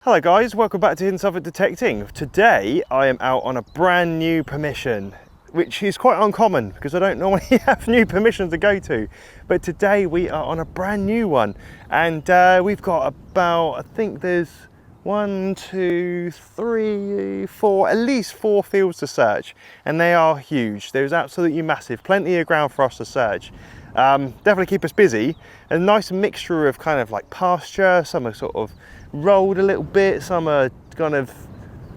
Hello guys, welcome back to Hidden Suffolk Detecting. Today I am out on a brand new permission, which is quite uncommon because I don't normally have new permissions to go to. But today we are on a brand new one, and we've got about, I think there's 1, 2, 3, 4, at least 4 fields to search, and they are huge. There's absolutely massive, plenty of ground for us to search. Definitely keep us busy. A nice mixture of kind of like pasture, some are sort of rolled a little bit, some are kind of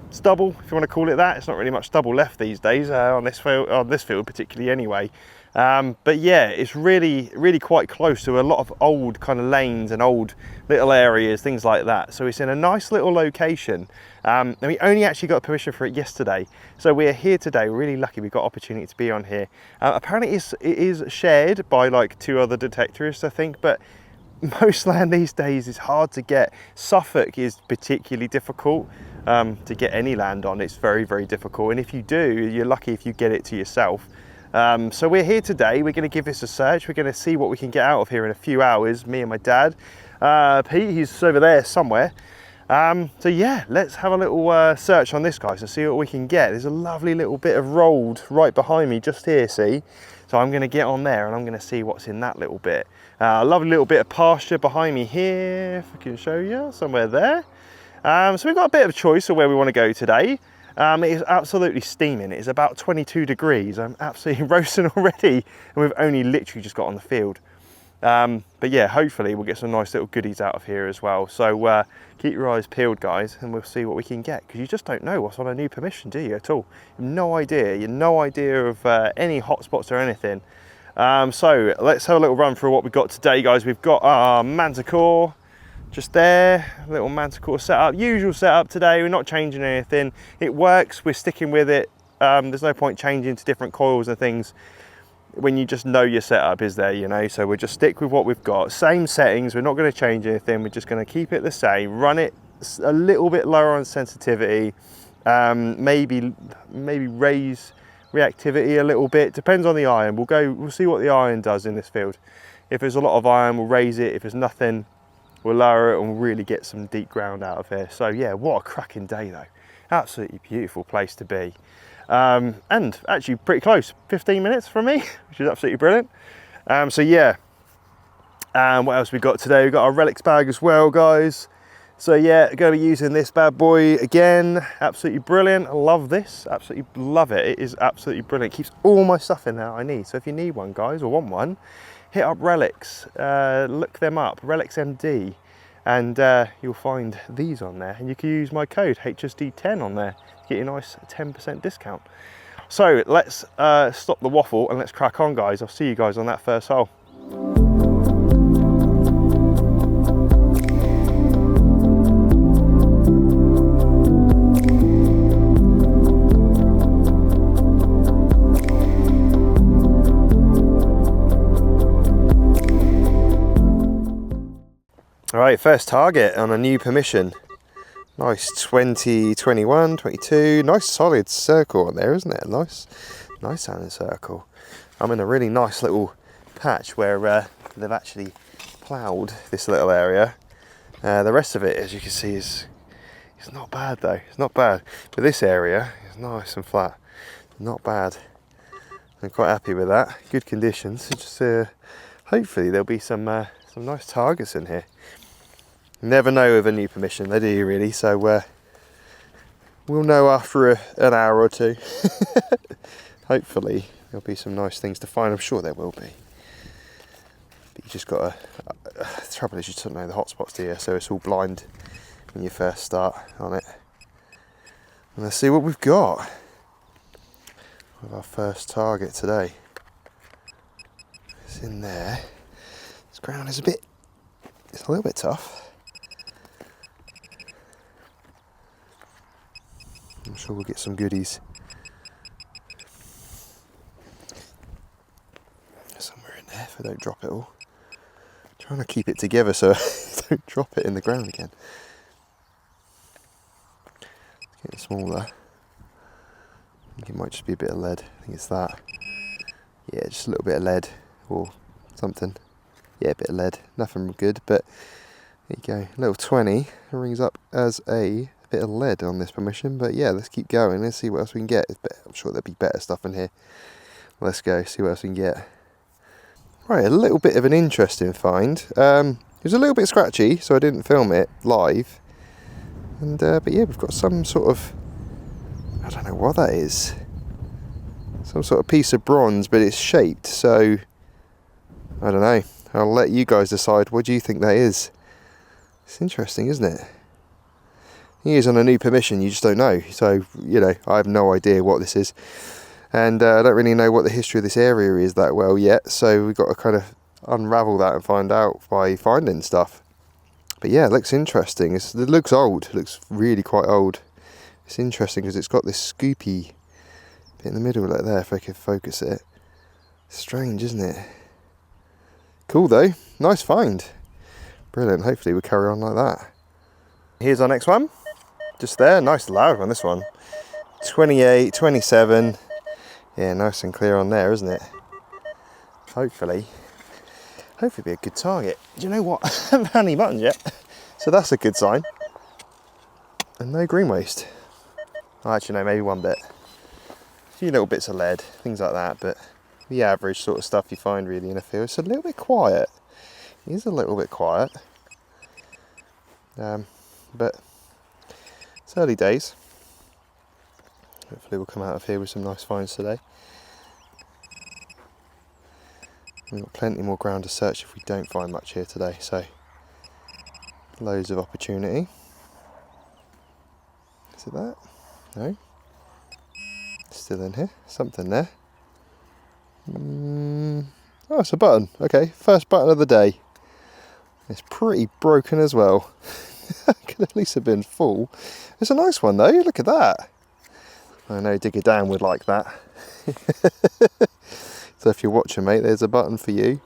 stubble, if you want to call it that. It's not really much stubble left these days on this field particularly anyway. But yeah, it's really quite close to a lot of old kind of lanes and old little areas, things like that. So it's in a nice little location, and we only actually got permission for it yesterday. So we're here today. We're really lucky we got opportunity to be on here. Apparently it is shared by like 2 other detectorists, I think, but most land these days is hard to get. Suffolk is particularly difficult to get any land on. It's very difficult, and if you do, you're lucky if you get it to yourself. So we're here today. We're going to give this a search. We're going to see what we can get out of here in a few hours, me and my dad. Pete, he's over there somewhere. So yeah, let's have a little search on this, guys, and see what we can get. There's a lovely little bit of rolled right behind me just here, see? So I'm going to get on there and I'm going to see what's in that little bit. A lovely little bit of pasture behind me here, if I can show you, somewhere there. So we've got a bit of choice of where we want to go today. It is absolutely steaming. It is about 22 degrees. I'm absolutely roasting already, and we've only literally just got on the field. But yeah, hopefully we'll get some nice little goodies out of here as well. So keep your eyes peeled, guys, and we'll see what we can get, because you just don't know what's on a new permission, do you, at all? You have no idea. You have no idea of any hotspots or anything. So let's have a little run through what we've got today, guys. We've got our Manticore just there, little Manticore setup, usual setup today. We're not changing anything. It works, we're sticking with it. There's no point changing to different coils and things when you just know your setup is there, you know. So we'll just stick with what we've got. Same settings, we're not going to change anything. We're just going to keep it the same, run it a little bit lower on sensitivity, maybe raise reactivity a little bit, depends on the iron. We'll see what the iron does in this field. If there's a lot of iron, we'll raise it. If there's nothing, we'll lower it and we'll really get some deep ground out of here. So yeah, what a cracking day though. Absolutely beautiful place to be. And actually pretty close, 15 minutes from me, which is absolutely brilliant. So yeah, what else we got today? We've got our Relix bag as well, guys. So yeah, going to be using this bad boy again. Absolutely brilliant. I love this, absolutely love it. It is absolutely brilliant. It keeps all my stuff in there I need. So if you need one, guys, or want one, hit up Relix, look them up, Relix MD, and you'll find these on there. And you can use my code HSD10 on there to get you a nice 10% discount. So let's stop the waffle and let's crack on, guys. I'll see you guys on that first hole. All right, first target on a new permission. Nice 20, 21, 22. Nice solid circle on there, isn't it? Nice sounding circle. I'm in a really nice little patch where they've actually ploughed this little area. The rest of it, as you can see, is not bad though. It's not bad. But this area is nice and flat. Not bad. I'm quite happy with that. Good conditions. Just hopefully there'll be some nice targets in here. Never know with a new permission, they do really, so we'll know after an hour or two. Hopefully there'll be some nice things to find. I'm sure there will be. But you just got to, the trouble is you don't know the hotspots here, so it's all blind when you first start on it. And let's see what we've got with our first target today. It's in there. This ground is it's a little bit tough. I'm sure we'll get some goodies. Somewhere in there if I don't drop it all. I'm trying to keep it together so I don't drop it in the ground again. It's getting smaller. I think it might just be a bit of lead. I think it's that. Yeah, just a little bit of lead or something. Yeah, a bit of lead. Nothing good, but There you go, little 20 rings up as a bit of lead on this permission, but yeah, let's keep going. Let's see what else we can get. I'm sure there'll be better stuff in here. Let's go, see what else we can get. Right, a little bit of an interesting find. It was a little bit scratchy, so I didn't film it live. And but yeah, we've got some sort of, I don't know what that is. Some sort of piece of bronze, but it's shaped, so I don't know. I'll let you guys decide. What do you think that is? It's interesting, isn't it? Here's on a new permission, you just don't know. So, you know, I have no idea what this is. And I don't really know what the history of this area is that well yet. So we've got to kind of unravel that and find out by finding stuff. But yeah, it looks interesting. It looks old. It looks really quite old. It's interesting because it's got this scoopy bit in the middle like there, if I could focus it. Strange, isn't it? Cool though. Nice find. Brilliant. Hopefully we'll carry on like that. Here's our next one. Just there. Nice loud one, this one. 28, 27. Yeah, nice and clear on there, isn't it? Hopefully be a good target. Do you know what? I haven't found any buttons yet. So that's a good sign. And no green waste. Oh, actually no, maybe one bit. A few little bits of lead, things like that, but the average sort of stuff you find really in a field. It's a little bit quiet. It is a little bit quiet. But it's early days. Hopefully we'll come out of here with some nice finds today. We've got plenty more ground to search if we don't find much here today, so loads of opportunity. Is it that? No. Still in here. Something there. Oh, it's a button. Okay, first button of the day. It's pretty broken as well. Could at least have been full. It's a nice one though, look at that. I know Digger Dan would like that. So if you're watching, mate, there's a button for you.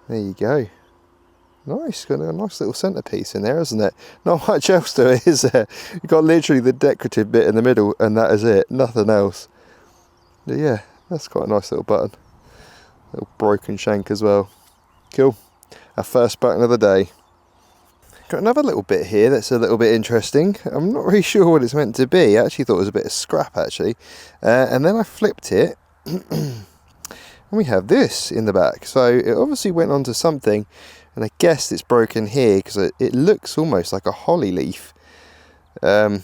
There you go. Nice, got a nice little centerpiece in there, isn't it? Not much else to it, is there? You've got literally the decorative bit in the middle and that is it, nothing else. But yeah, that's quite a nice little button. Little broken shank as well. Cool. Our first button of the day. Got another little bit here that's a little bit interesting. I'm not really sure what it's meant to be. I actually thought it was a bit of scrap actually. And then I flipped it and we have this in the back. So it obviously went onto something, and I guess it's broken here because it looks almost like a holly leaf. Sort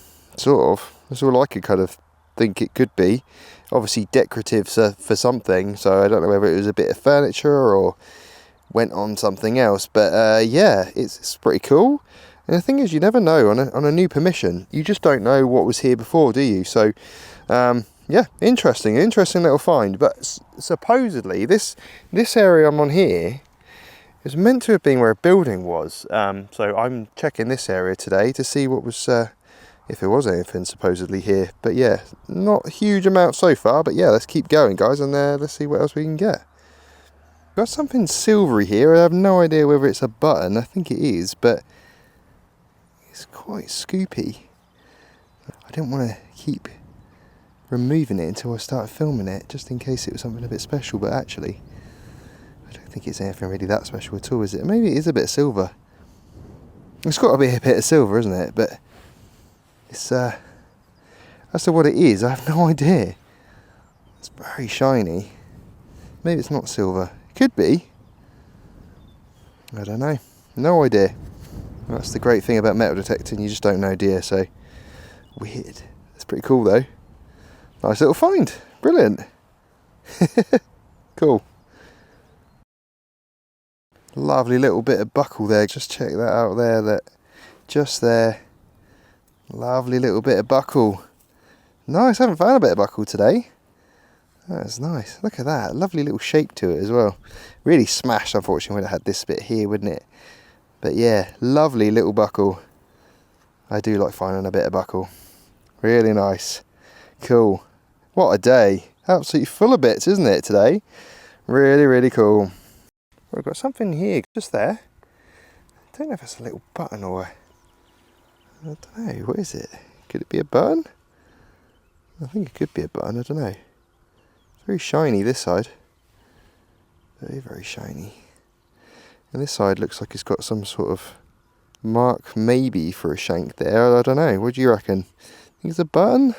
of. That's all I could kind of think it could be. Obviously decorative for something, so I don't know whether it was a bit of furniture or went on something else, but yeah, it's pretty cool. And the thing is, you never know on a new permission. You just don't know what was here before, do you? So yeah, interesting little find. But supposedly this area I'm on here is meant to have been where a building was. So I'm checking this area today to see what was if there was anything supposedly here. But yeah, not a huge amount so far, but yeah, let's keep going, guys, and let's see what else we can get. Got something silvery here. I have no idea whether it's a button. I think it is, but it's quite scoopy. I didn't want to keep removing it until I started filming it, just in case it was something a bit special, but actually I don't think it's anything really that special at all, is it? Maybe it is a bit of silver. It's got to be a bit of silver, isn't it? But it's as to what it is, I have no idea. It's very shiny. Maybe it's not silver. Could be. I don't know. No idea. That's the great thing about metal detecting, you just don't know, dear. So weird. That's pretty cool though. Nice little find. Brilliant. Cool. Lovely little bit of buckle there. Just check that out there. That just there. Lovely little bit of buckle. Nice. I haven't found a bit of buckle today. That's nice. Look at that. Lovely little shape to it as well. Really smashed, unfortunately, would have had this bit here, wouldn't it? But yeah, lovely little buckle. I do like finding a bit of buckle. Really nice. Cool. What a day. Absolutely full of bits, isn't it, today? Really, really cool. We've got something here, just there. I don't know if it's a little button or... I don't know. What is it? Could it be a button? I think it could be a button. I don't know. Very shiny this side. Very, very shiny. And this side looks like it's got some sort of mark maybe for a shank there. I don't know. What do you reckon? Think it's a button?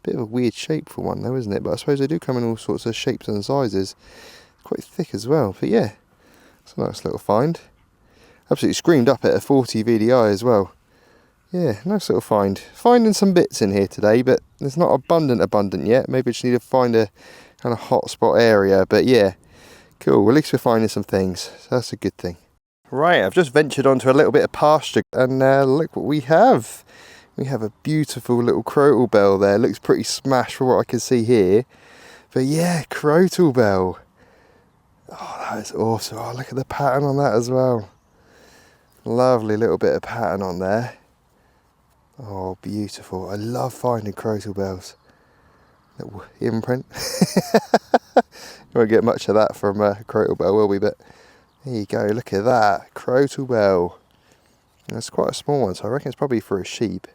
Bit of a weird shape for one though, isn't it? But I suppose they do come in all sorts of shapes and sizes. Quite thick as well. But yeah, it's a nice little find. Absolutely screamed up at a 40 VDI as well. Yeah, nice little find. Finding some bits in here today, but it's not abundant yet. Maybe I just need to find a kind of hotspot area. But yeah, cool. At least we're finding some things. So that's a good thing. Right, I've just ventured onto a little bit of pasture, and look what we have. We have a beautiful little crotal bell there. Looks pretty smashed for what I can see here. But yeah, crotal bell. Oh, that is awesome. Oh, look at the pattern on that as well. Lovely little bit of pattern on there. Oh, beautiful. I love finding crotal bells. Little imprint. Won't get much of that from a crotal bell, will we? But there you go. Look at that. Crotal bell. That's quite a small one, so I reckon it's probably for a sheep.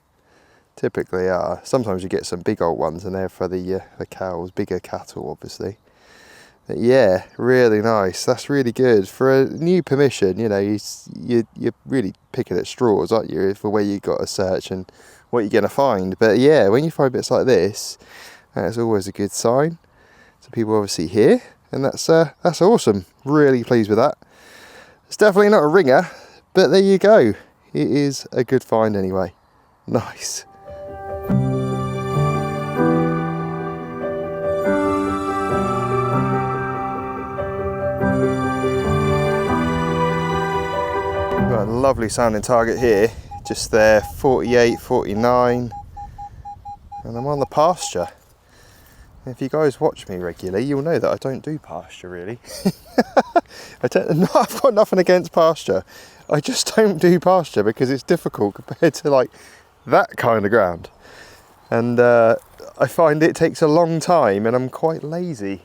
Typically are. Sometimes you get some big old ones and they're for the cows, bigger cattle obviously. But yeah, really nice. That's really good. For a new permission, you know, you're really picking at straws, aren't you, for where you've got to search and what you're going to find. But yeah, when you find bits like this, that's always a good sign. So people obviously here, and that's awesome. Really pleased with that. It's definitely not a ringer, but there you go. It is a good find anyway. Nice. Got a lovely sounding target here, just there, 48, 49, and I'm on the pasture. If you guys watch me regularly, you'll know that I don't do pasture really. I've got nothing against pasture. I just don't do pasture because it's difficult compared to like that kind of ground. And I find it takes a long time and I'm quite lazy,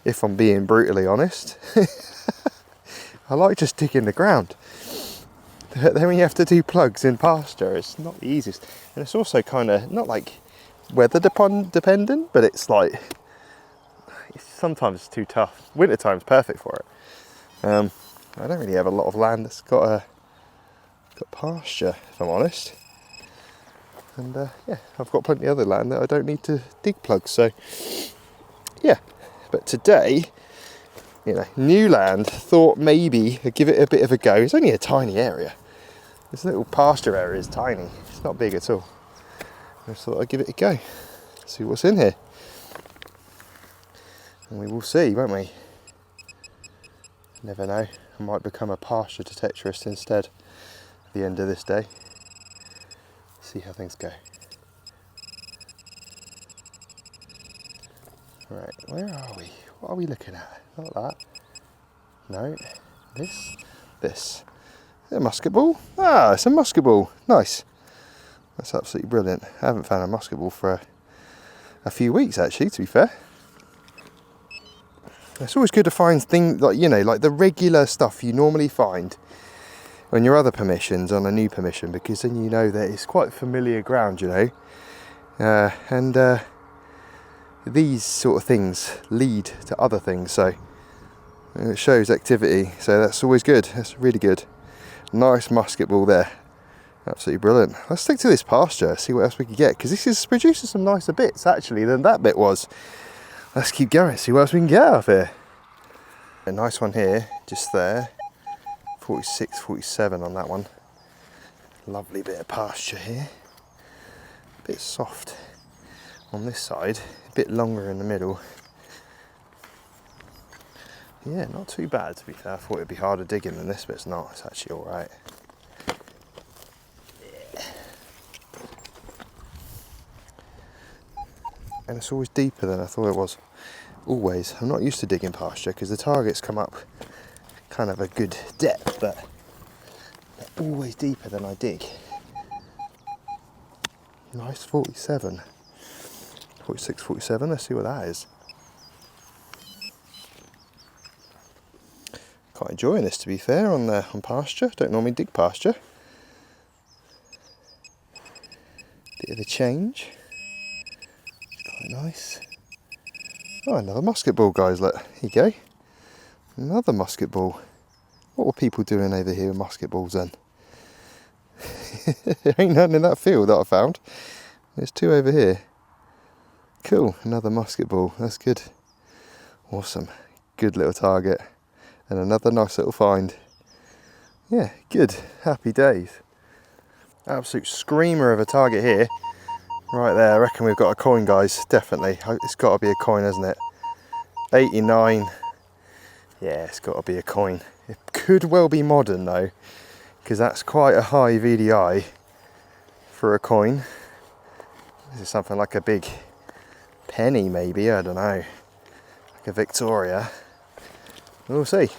if I'm being brutally honest. I like just digging the ground. Then when you have to do plugs in pasture, it's not the easiest. And it's also kind of, not like weather dependent, but it's like, sometimes it's too tough. Winter time's perfect for it. I don't really have a lot of land that's got pasture, if I'm honest. And yeah, I've got plenty of other land that I don't need to dig plugs, so yeah. But today, you know, new land, thought maybe I'd give it a bit of a go. It's only a tiny area. This little pasture area is tiny. It's not big at all. I just thought I'd give it a go. See what's in here. And we will see, won't we? Never know. I might become a pasture detectorist instead at the end of this day. See how things go. Right, where are we? What are we looking at? Not that. No. This. Is it a musket ball? Ah, it's a musket ball. Nice. That's absolutely brilliant. I haven't found a musket ball for a few weeks actually, to be fair. It's always good to find things like, you know, like the regular stuff you normally find on your other permissions on a new permission, because then you know that it's quite familiar ground, you know. These sort of things lead to other things, so it shows activity, so that's always good. That's really good. Nice musket ball there. Absolutely brilliant. Let's stick to this pasture, see what else we can get, because this is producing some nicer bits actually than that bit was. Let's keep going, see what else we can get out of here. A nice one here, just there. 46, 47 on that one. Lovely bit of pasture here. Bit soft on this side, a bit longer in the middle. Yeah, not too bad to be fair. I thought it'd be harder digging than this, but it's not. It's actually all right. And it's always deeper than I thought it was. Always. I'm not used to digging pasture because the targets come up kind of a good depth, but they're always deeper than I dig. Nice 47. 46, 47. Let's see what that is. Quite enjoying this, to be fair, on pasture. Don't normally dig pasture. Bit of a change. Quite nice. Oh, another musket ball, guys. Look, here you go. Another musket ball. What were people doing over here with musket balls then? There ain't nothing in that field that I found. There's 2 over here. Cool, another musket ball, that's good. Awesome, good little target. And another nice little find. Yeah, good, happy days. Absolute screamer of a target here. Right there, I reckon we've got a coin, guys, definitely. It's got to be a coin, hasn't it? 89. Yeah, it's got to be a coin. It could well be modern though, because that's quite a high VDI for a coin. This is something like a big penny maybe, I don't know. Like a Victoria. We'll see.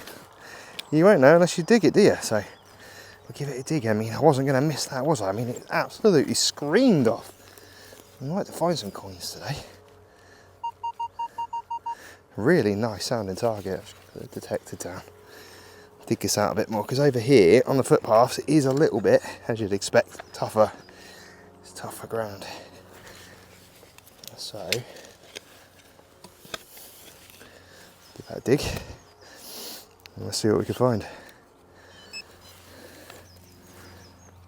You won't know unless you dig it, do you? So we'll give it a dig. I mean, I wasn't going to miss that, was I? I mean, it absolutely screamed off. I'd like to find some coins today. Really nice sounding target. I've just put the detector down. Dig this out a bit more, because over here on the footpaths it is a little bit, as you'd expect, tougher. It's tougher ground. So give that a dig. And let's see what we can find.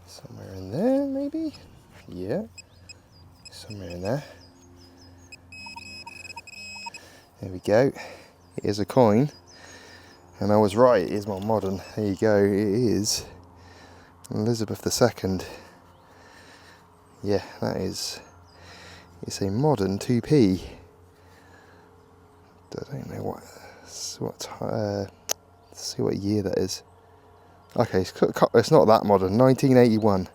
Somewhere in there, maybe? Yeah. Somewhere in there. There we go. It is a coin. And I was right, it is more modern. There you go, it is Elizabeth II. Yeah, that is. It's a modern 2p. I don't know let's see what year that is. Okay, it's not that modern, 1981.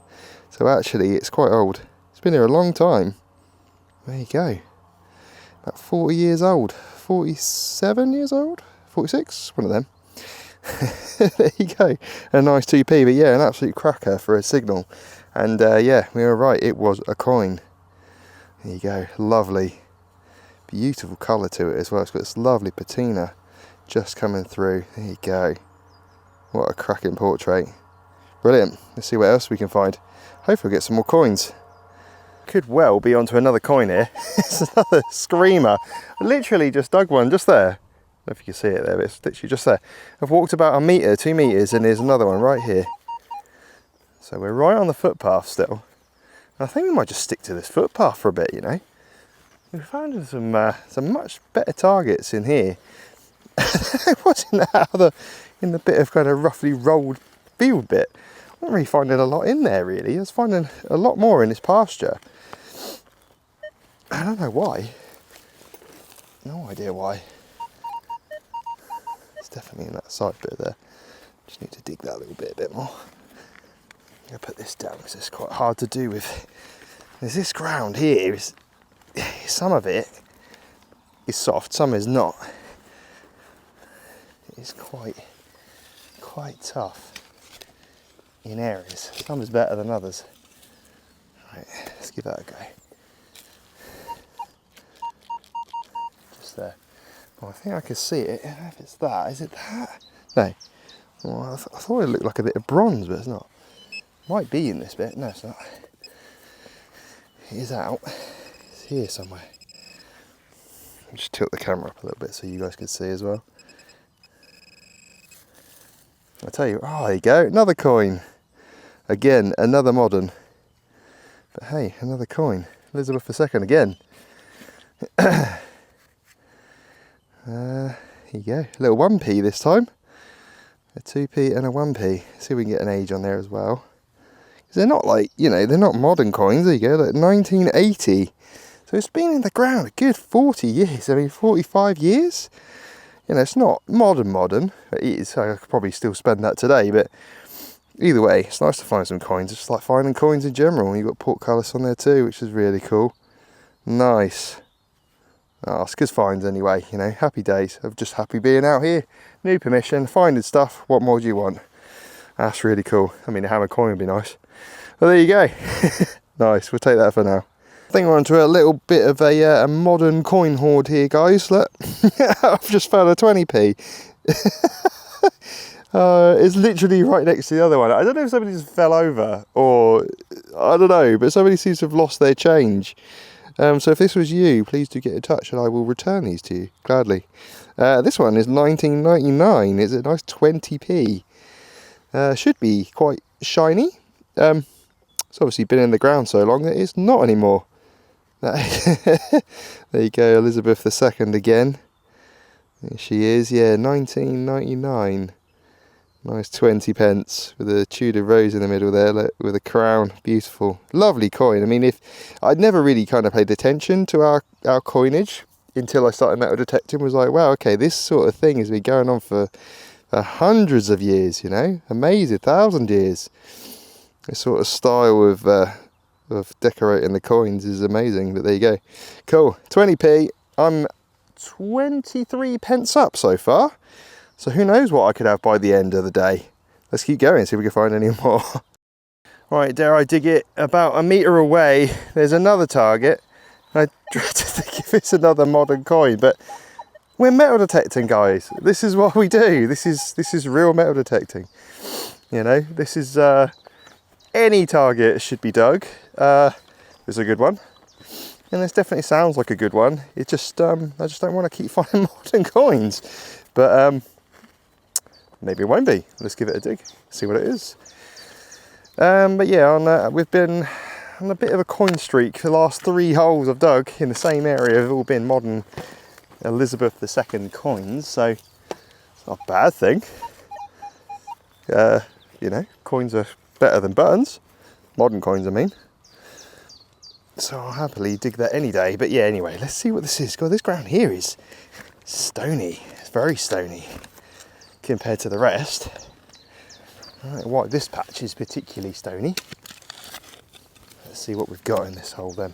So actually it's quite old. It's been here a long time. There you go. About 40 years old. 47 years old? 46? One of them. There you go. A nice 2p, but yeah, an absolute cracker for a signal. And yeah, we were right, it was a coin. There you go, lovely. Beautiful colour to it as well. It's got this lovely patina just coming through. There you go. What a cracking portrait. Brilliant. Let's see what else we can find. Hopefully we'll get some more coins. Could well be onto another coin here. It's another screamer. I literally just dug one just there. I don't know if you can see it there, but it's literally just there. I've walked about a metre, 2 metres, and there's another one right here. So we're right on the footpath still. I think we might just stick to this footpath for a bit, you know. We found some much better targets in here. It was in the bit of kind of roughly rolled field bit. I wasn't really finding a lot in there really. I was finding a lot more in this pasture. I don't know why. No idea why. It's definitely in that side bit there. Just need to dig that a little bit more. I'm going to put this down because it's quite hard to do with. There's this ground here, some of it is soft, some is not. It's quite tough in areas. Some is better than others. Right, let's give that a go. Just there. Oh, I think I can see it. I don't know if it's that. Is it that? No. Well, I thought it looked like a bit of bronze, but it's not. Might be in this bit. No, it's not. It is out. It's here somewhere. I'll just tilt the camera up a little bit so you guys can see as well. I tell you, oh, there you go, another coin. Again, another modern. But hey, another coin. Elizabeth II again. Here you go, a little 1p this time. A 2p and a 1p. See if we can get an age on there as well. Because they're not like, you know, they're not modern coins. There you go, like 1980. So it's been in the ground a good 40 years. I mean, 45 years? You know, it's not modern. It is. I could probably still spend that today, but either way, it's nice to find some coins. It's just like finding coins in general. You've got portcullis on there too, which is really cool. Nice. Oh, it's good finds anyway, you know, happy days. I'm just happy being out here. New permission, finding stuff. What more do you want? That's really cool. I mean, a hammer coin would be nice. Well, there you go. Nice, we'll take that for now. I think we're onto a little bit of a modern coin hoard here, guys. Look, I've just found a 20p. It's literally right next to the other one. I don't know if somebody just fell over or I don't know, but somebody seems to have lost their change. So if this was you, please do get in touch and I will return these to you, gladly. This one is 1999. It's a nice 20p. Should be quite shiny. It's obviously been in the ground so long that it's not anymore. There you go, Elizabeth II again. There she is, yeah, 1999. Nice 20 pence with a Tudor rose in the middle there, look, with a crown. Beautiful, lovely coin. I mean, if I'd never really kind of paid attention to our coinage until I started metal detecting, was like, wow, okay, this sort of thing has been going on for hundreds of years, you know, amazing, 1,000 years. This sort of style of decorating the coins is amazing, but there you go. Cool, 20p. I'm 23 pence up so far. So who knows what I could have by the end of the day. Let's keep going, see if we can find any more. Right, dare I dig it, about a metre away, there's another target. I dread to think if it's another modern coin, but we're metal detecting, guys. This is what we do. This is real metal detecting. You know, this is any target should be dug. There's a good one. And this definitely sounds like a good one. It just I just don't want to keep finding modern coins. But maybe it won't be. Let's give it a dig, see what it is. But yeah, we've been on a bit of a coin streak. The last 3 holes I've dug in the same area have all been modern Elizabeth II coins, so it's not a bad thing. You know, coins are better than buttons. Modern coins, I mean. So I'll happily dig that any day. But yeah, anyway, let's see what this is. God, this ground here is stony. It's very stony compared to the rest. I don't know why this patch is particularly stony. Let's see what we've got in this hole then.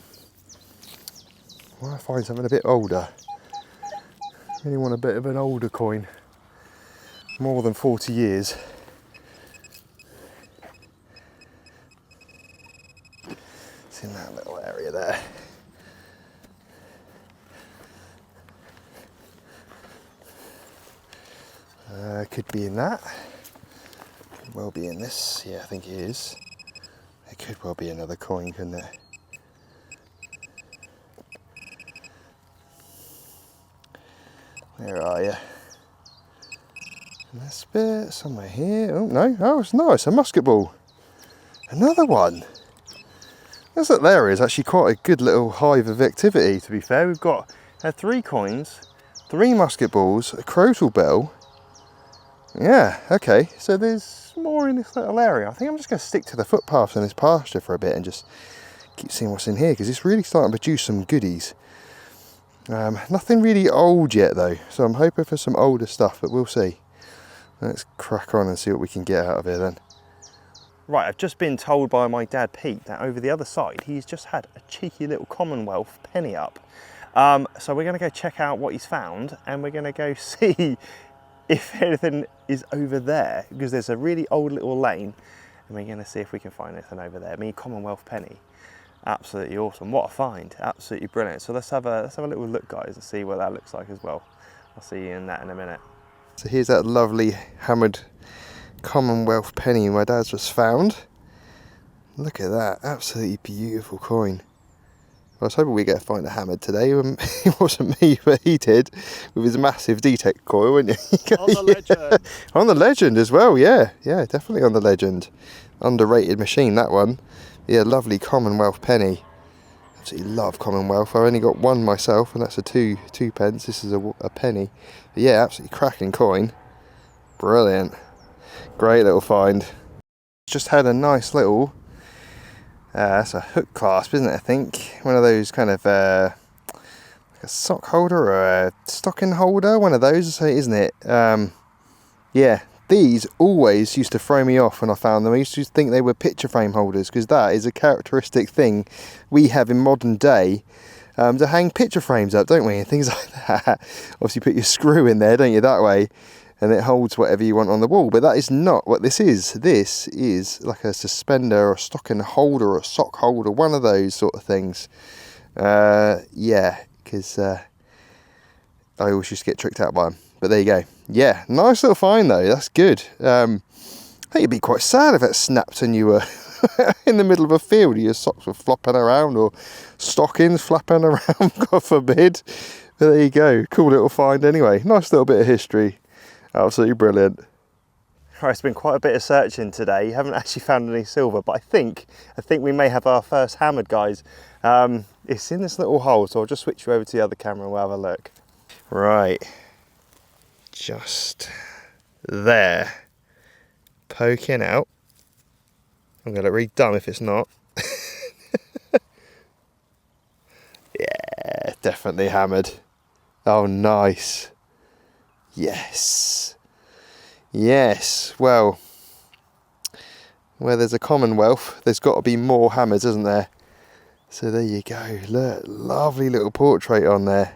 I want to find something a bit older. I really want a bit of an older coin. More than 40 years. It's in that little area there. Could be in that. Could well be in this. Yeah, I think it is. It could well be another coin, couldn't it? Where are you? And this bit, somewhere here. Oh no, oh it's nice, a musket ball. Another one. This that there is actually quite a good little hive of activity, to be fair. We've got 3 coins, 3 musket balls, a crotal bell. Yeah, okay, so there's more in this little area. I think I'm just going to stick to the footpaths in this pasture for a bit and just keep seeing what's in here, because it's really starting to produce some goodies. Nothing really old yet though, so I'm hoping for some older stuff, but we'll see. Let's crack on and see what we can get out of here then. Right, I've just been told by my dad Pete that over the other side he's just had a cheeky little Commonwealth penny up. So we're going to go check out what he's found, and we're going to go see if anything is over there, because there's a really old little lane, and we're going to see if we can find anything over there. I mean, Commonwealth penny, absolutely awesome. What a find, absolutely brilliant. So let's have a little look, guys, and see what that looks like as well. I'll see you in that in a minute. So here's that lovely hammered Commonwealth penny my dad's just found. Look at that, absolutely beautiful coin. I was hoping we'd get to find a hammered today. It wasn't me, but he did with his massive D-Tech coil, wasn't he? On the legend. On the legend as well, yeah. Yeah, definitely on the legend. Underrated machine, that one. Yeah, lovely Commonwealth penny. Absolutely love Commonwealth. I only got one myself, and that's a two pence. This is a penny. But yeah, absolutely cracking coin. Brilliant. Great little find. Just had a nice little... that's a hook clasp, isn't it, I think? One of those kind of like a sock holder or a stocking holder, one of those, isn't it? Yeah, these always used to throw me off when I found them. I used to think they were picture frame holders, because that is a characteristic thing we have in modern day, to hang picture frames up, don't we, and things like that. Obviously put your screw in there, don't you, that way, and it holds whatever you want on the wall. But that is not what this is. This is like a suspender or a stocking holder or a sock holder, one of those sort of things. Yeah, because I always used to get tricked out by them. But there you go. Yeah, nice little find though, that's good. I think you'd be quite sad if it snapped and you were in the middle of a field, your socks were flopping around, or stockings flapping around, God forbid. But there you go, cool little find anyway. Nice little bit of history. Absolutely brilliant. Right, it's been quite a bit of searching today. Haven't actually found any silver, but I think we may have our first hammered, guys. It's in this little hole, so I'll just switch you over to the other camera and we'll have a look. Right, just there, poking out. I'm gonna look really dumb if it's not. Yeah, definitely hammered. Oh, nice. Yes. Yes, well, where there's a commonwealth, there's got to be more hammers, isn't there? So there you go. Look, lovely little portrait on there.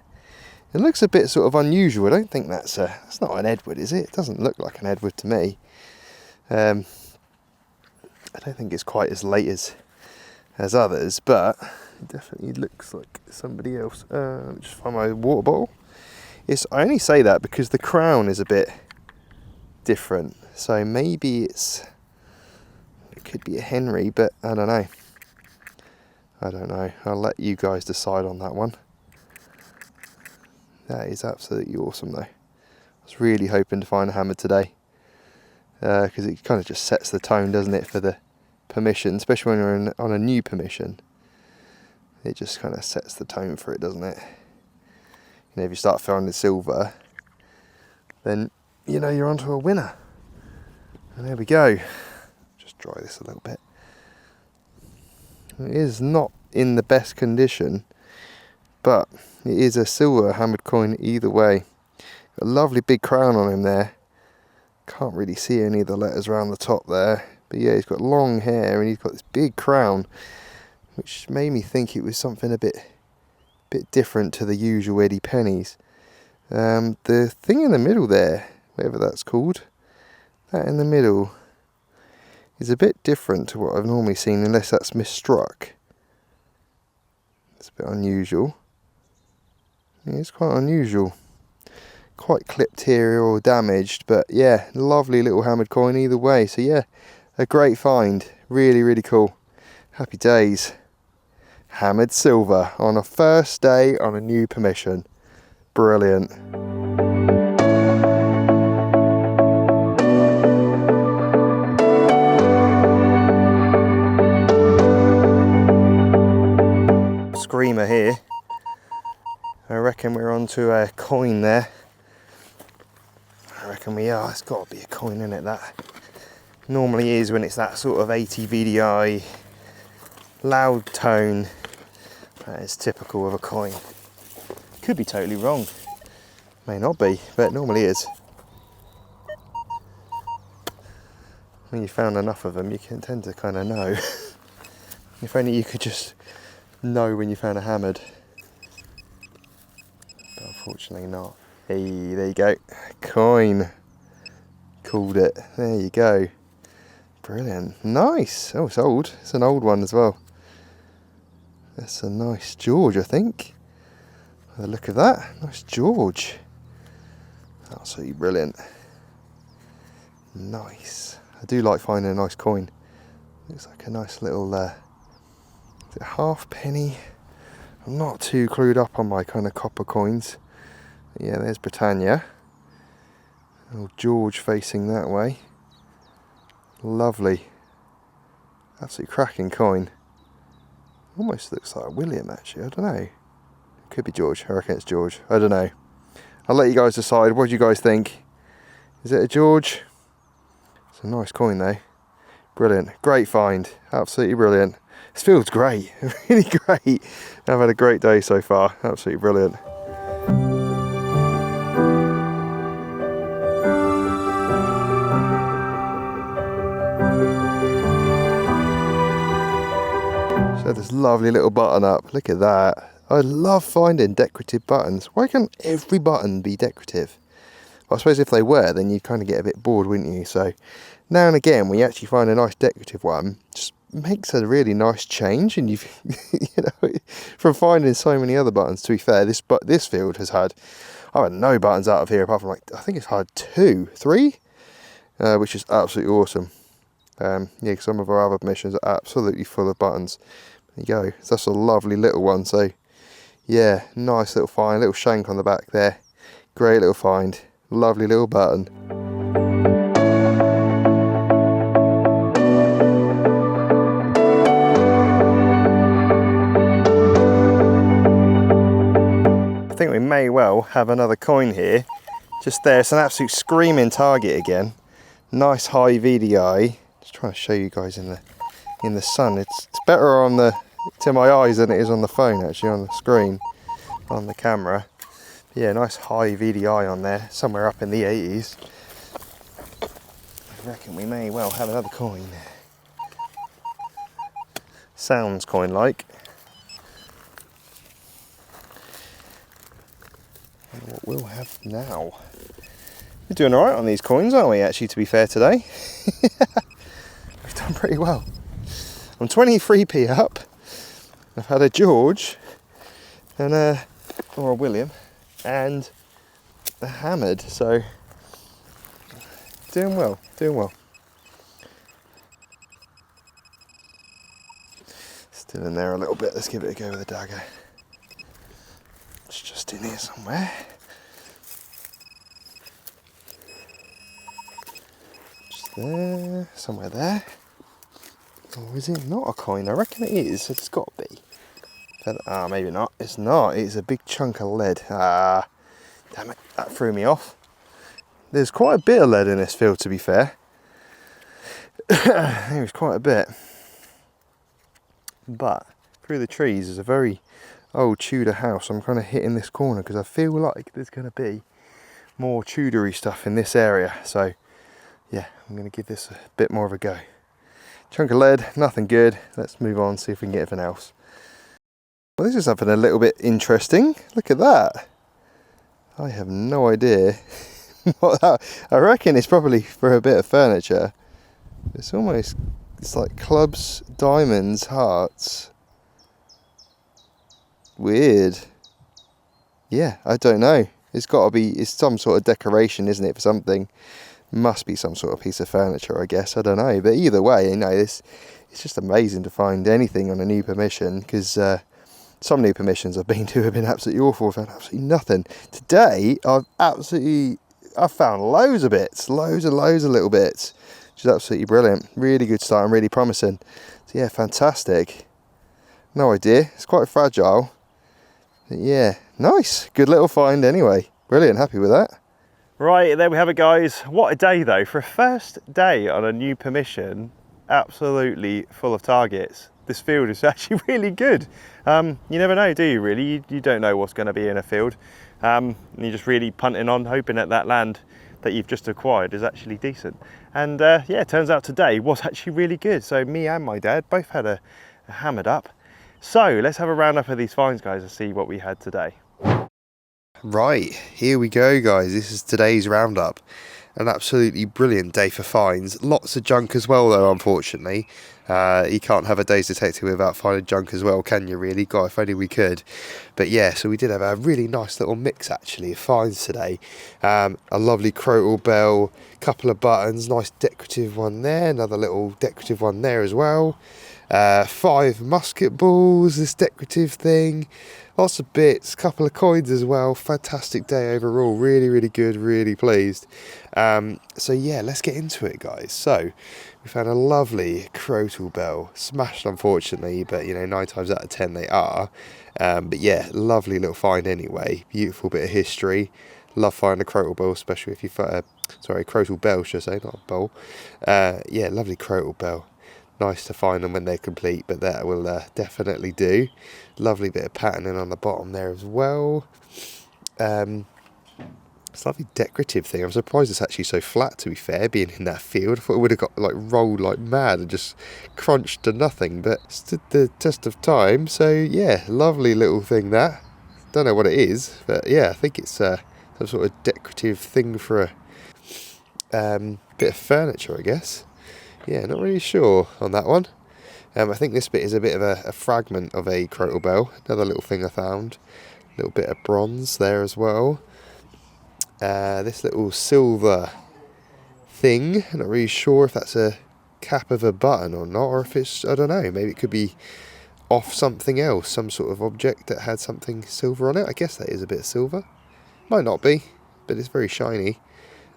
It looks a bit sort of unusual. I don't think that's not an Edward, is it? It doesn't look like an Edward to me. I don't think it's quite as late as others, but it definitely looks like somebody else. Just find my water bottle. I only say that because the crown is a bit different. So maybe it could be a Henry, but I don't know. I'll let you guys decide on that one. That is absolutely awesome though. I was really hoping to find a hammer today, because it kind of just sets the tone, doesn't it, for the permission, especially when you're on a new permission. It just kind of sets the tone for it, doesn't it? You know, if you start finding silver, then you know you're onto a winner. And there we go. Just dry this a little bit. It is not in the best condition, but it is a silver hammered coin either way. Got a lovely big crown on him there. Can't really see any of the letters around the top there, but yeah, he's got long hair and he's got this big crown, which made me think it was something a bit different to the usual Eddie pennies. The thing in the middle there, whatever that's called, that in the middle is a bit different to what I've normally seen, unless that's misstruck. It's a bit unusual. Yeah, it's quite unusual. Quite clipped here or damaged, but yeah, lovely little hammered coin either way. So yeah, a great find. Really, really cool. Happy days. Hammered silver on a first day on a new permission. Brilliant. Screamer here. I reckon we're onto a coin there. I reckon we are. It's got to be a coin in it. That normally is when it's that sort of 80 VDI loud tone. That is typical of a coin. Could be totally wrong. May not be, but it normally is. When you found enough of them, you can tend to kind of know. If only you could just know when you found a hammered. But unfortunately not. Hey, there you go. Coin. Called it. There you go. Brilliant. Nice. Oh, it's old. It's an old one as well. That's a nice George, I think. By the look of that. Nice George. Absolutely brilliant. Nice. I do like finding a nice coin. Looks like a nice little is it a halfpenny? I'm not too clued up on my kind of copper coins. But yeah, there's Britannia. Little George facing that way. Lovely. Absolutely cracking coin. Almost looks like a William actually, I don't know. It could be George, I reckon it's George. I don't know. I'll let you guys decide. What do you guys think? Is it a George? It's a nice coin though. Brilliant. Great find. Absolutely brilliant. This feels great. Really great. I've had a great day so far. Absolutely brilliant. So this lovely little button up. Look at that. I love finding decorative buttons. Why can't every button be decorative? Well, I suppose if they were, then you'd kind of get a bit bored, wouldn't you? So now and again, when you actually find a nice decorative one, just makes a really nice change. And you've, you know, from finding so many other buttons, to be fair, this field has had, I've had no buttons out of here apart from, like, I think it's had 2, 3, which is absolutely awesome. Yeah, because some of our other missions are absolutely full of buttons. There you go. So that's a lovely little one. So yeah, nice little find, little shank on the back there. Great little find. Lovely little button. may well have another coin here. Just there, it's an absolute screaming target again. Nice high VDI. Just trying to show you guys in the sun. It's better on the to my eyes than it is on the phone, actually, on the screen, on the camera. But yeah, nice high VDI on there, somewhere up in the 80s. I reckon we may well have another coin. Sounds coin-like. What we'll have now. We're doing alright on these coins, aren't we, actually, to be fair, today? We've done pretty well. I'm 23p up. I've had a George and or a William and a hammered, so doing well, doing well. Still in there a little bit. Let's give it a go with a dagger. It's just in here somewhere. Just there, somewhere there. Or is it not a coin? I reckon it is. It's got to be. Ah, maybe not. It's not. It's a big chunk of lead. Ah, damn it. That threw me off. There's quite a bit of lead in this field, to be fair. There's quite a bit. But through the trees is a very old Tudor house. I'm kind of hitting this corner because I feel like there's going to be more Tudory stuff in this area. So yeah, I'm going to give this a bit more of a go. Chunk of lead, nothing good. Let's move on, see if we can get anything else. Well, this is something a little bit interesting. Look at that. I have no idea what that, I reckon it's probably for a bit of furniture. It's almost, it's like clubs, diamonds, hearts. Weird. Yeah, I don't know. It's got to be, it's some sort of decoration, isn't it, for something? Must be some sort of piece of furniture, I guess. I don't know. But either way, you know, it's just amazing to find anything on a new permission, because some new permissions I've been to have been absolutely awful. I've found absolutely nothing. Today, I've found loads of bits, loads and loads of little bits, which is absolutely brilliant. Really good start and really promising. So yeah, fantastic. No idea. It's quite fragile. But yeah, nice. Good little find anyway. Brilliant. Happy with that. Right, there we have it, guys. What a day though. For a first day on a new permission, absolutely full of targets. This field is actually really good. You never know, do you really? You don't know what's going to be in a field. And you're just really punting on, hoping that that land that you've just acquired is actually decent. And yeah, it turns out today was actually really good. So me and my dad both had a hammered up. So let's have a roundup of these finds, guys, and see what we had today. Right, here we go, guys. This is today's roundup. An absolutely brilliant day for finds. Lots of junk as well, though, unfortunately. You can't have a day's detective without finding junk as well, can you, really? God, if only we could. But yeah, so we did have a really nice little mix, actually, of finds today. A lovely crotal bell, couple of buttons, nice decorative one there, another little decorative one there as well. 5 musket balls, this decorative thing. Lots of bits, couple of coins as well. Fantastic day overall. Really, really good. Really pleased. So yeah, let's get into it, guys. So we found a lovely crotal bell. Smashed, unfortunately, but you know, 9 times out of 10 they are. But yeah, lovely little find anyway. Beautiful bit of history. Love finding a crotal bell, especially if you find crotal bell, should I say, not a bowl. Yeah, lovely crotal bell. Nice to find them when they're complete, but that will definitely do. Lovely bit of patterning on the bottom there as well. It's a lovely decorative thing. I'm surprised it's actually so flat, to be fair, being in that field. I thought it would have got like rolled like mad and just crunched to nothing, but stood the test of time. So yeah, lovely little thing that. Don't know what it is, but yeah, I think it's some sort of decorative thing for a bit of furniture, I guess. Yeah, not really sure on that one. I think this bit is a bit of a fragment of a crotal bell. Another little thing I found. A little bit of bronze there as well. This little silver thing. Not really sure if that's a cap of a button or not, or if it's, I don't know, maybe it could be off something else, some sort of object that had something silver on it. I guess that is a bit of silver. Might not be, but it's very shiny.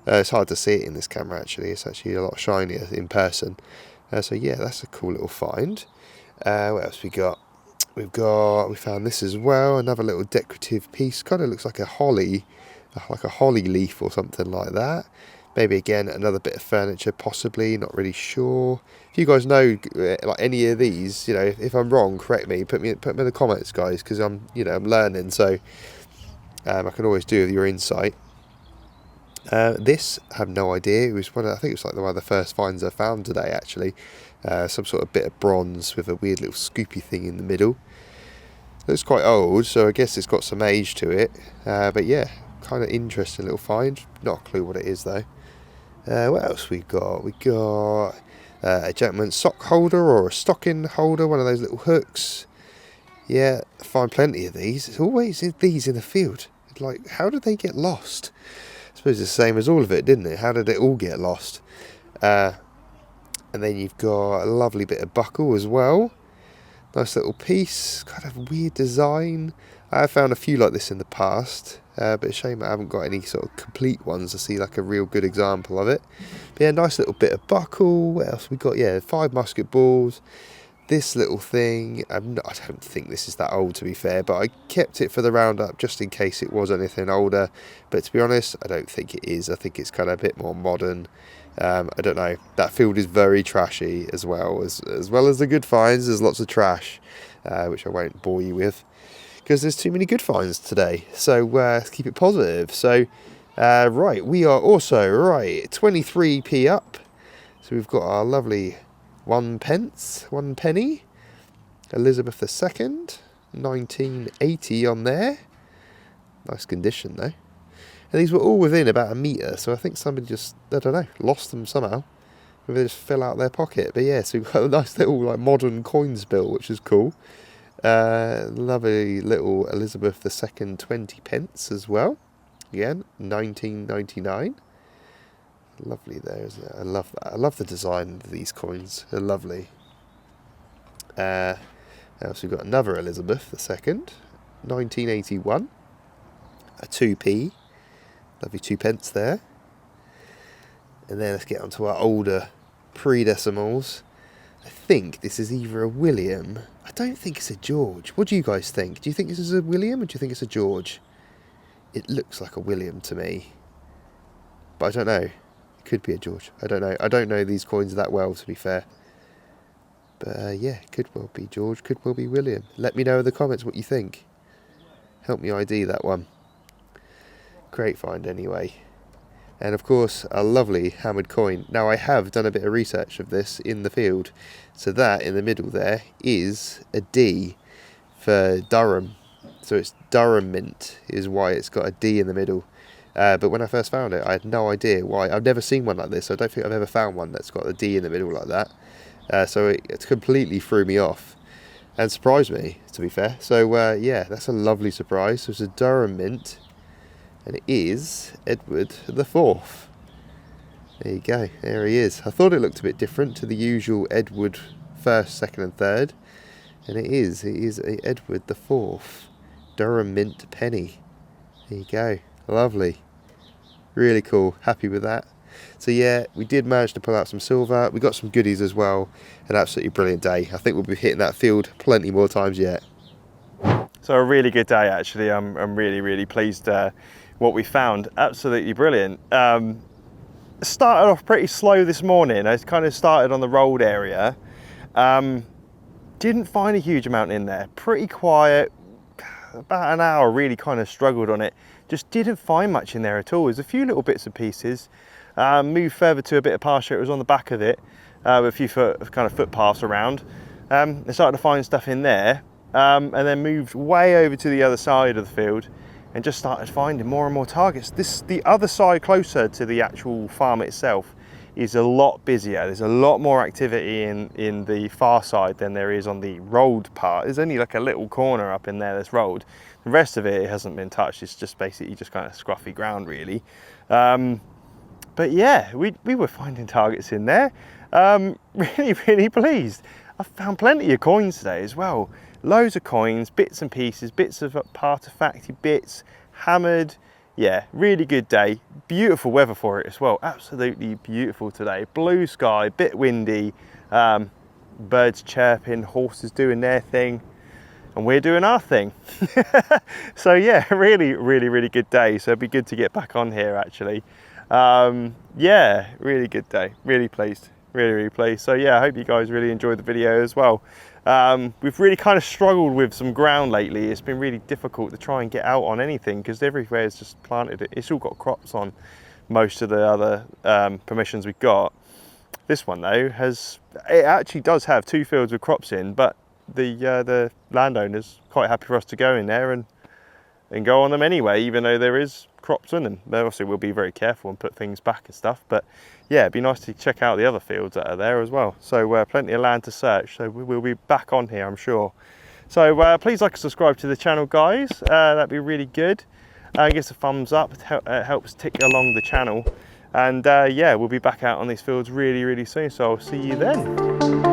It's hard to see it in this camera, actually. It's actually a lot shinier in person. So yeah, that's a cool little find. What else we got? we found this as well, another little decorative piece, kind of looks like a holly leaf or something like that. Maybe again another bit of furniture, possibly, not really sure. If you guys know like any of these, you know, if I'm wrong, correct me, put me in the comments, guys, because I'm learning, so I can always do with your insight. This, I have no idea. It was I think it was like one of the first finds I found today, actually. Some sort of bit of bronze with a weird little scoopy thing in the middle. Looks quite old, so I guess it's got some age to it. But yeah, kind of interesting little find. Not a clue what it is though. What else we got? We got a gentleman's sock holder or a stocking holder, one of those little hooks. Yeah, I find plenty of these. It's always these in the field. Like, how did they get lost? I suppose it's the same as all of it, didn't it? How did it all get lost? And then you've got a lovely bit of buckle as well. Nice little piece, kind of weird design. I have found a few like this in the past, but a shame I haven't got any sort of complete ones to see like a real good example of it. But yeah, nice little bit of buckle. What else we got? Yeah, 5 musket balls. This little thing, I don't think this is that old, to be fair, but I kept it for the roundup just in case it was anything older. But to be honest, I don't think it is. I think it's kind of a bit more modern. I don't know. That field is very trashy as well as the good finds. There's lots of trash, which I won't bore you with because there's too many good finds today. So let's keep it positive. So right, we are also 23p up. So we've got our lovely 1 penny, Elizabeth II, 1980 on there. Nice condition though. And these were all within about a metre, so I think somebody just, I don't know, lost them somehow. Maybe they just fell out their pocket. But yeah, so we've got a nice little like modern coins bill, which is cool. Lovely little Elizabeth II 20 pence as well. Again, 1999. Lovely there, isn't it? I love that. I love the design of these coins. They're lovely. Also we've got another Elizabeth II, 1981. A 2p. Lovely 2 pence there. And then let's get onto our older pre-decimals. I think this is either a William. I don't think it's a George. What do you guys think? Do you think this is a William or do you think it's a George? It looks like a William to me. But I don't know. It could be a George. I don't know. I don't know these coins that well, to be fair. But yeah, could well be George, could well be William. Let me know in the comments what you think. Help me ID that one. Great find anyway. And of course, a lovely hammered coin. Now I have done a bit of research of this in the field. So that in the middle there is a D for Durham. So it's Durham mint is why it's got a D in the middle. But when I first found it, I had no idea why. I've never seen one like this. I don't think I've ever found one that's got a D in the middle like that. So it completely threw me off and surprised me, to be fair. So yeah, that's a lovely surprise. So it's a Durham mint. And it is Edward IV. There you go, there he is. I thought it looked a bit different to the usual Edward first, second and third. And it is a Edward IV. Durham mint penny. There you go, lovely. Really cool, happy with that. So yeah, we did manage to pull out some silver. We got some goodies as well. An absolutely brilliant day. I think we'll be hitting that field plenty more times yet. So a really good day actually. I'm really pleased what we found. Absolutely brilliant. Started off pretty slow this morning. I kind of started on the road area. Didn't find a huge amount in there. Pretty quiet. About an hour really kind of struggled on it. Just didn't find much in there at all. There's a few little bits and pieces. Moved further to a bit of pasture. It was on the back of it with a few kind of footpaths around. I started to find stuff in there and then moved way over to the other side of the field and just started finding more and more targets. The other side closer to the actual farm itself is a lot busier. There's a lot more activity in the far side than there is on the road part. There's only like a little corner up in there that's road. The rest of it hasn't been touched. It's just basically just kind of scruffy ground really. But yeah, we were finding targets in there. Really pleased. I found plenty of coins today as well. Loads of coins, bits and pieces, bits of artefacty bits, hammered. Yeah, really good day. Beautiful weather for it as well. Absolutely beautiful today. Blue sky, bit windy, birds chirping, horses doing their thing. and we're doing our thing. So yeah, really good day. So it'd be good to get back on here actually. Yeah, really good day, really pleased, really pleased. So yeah, I hope you guys really enjoyed the video as well. We've really kind of struggled with some ground lately. It's been really difficult to try and get out on anything because everywhere is just planted. It's all got crops on most of the other permissions we've got. This one though it actually does have 2 fields with crops in, but the landowner's quite happy for us to go in there and go on them anyway, even though there is crops in them. Obviously we'll be very careful and put things back and stuff, but yeah, it'd be nice to check out the other fields that are there as well. So plenty of land to search, so we will be back on here, I'm sure. So please like and subscribe to the channel, guys. That'd be really good. Give us a thumbs up, it helps tick along the channel. And yeah, we'll be back out on these fields really soon, so I'll see you then.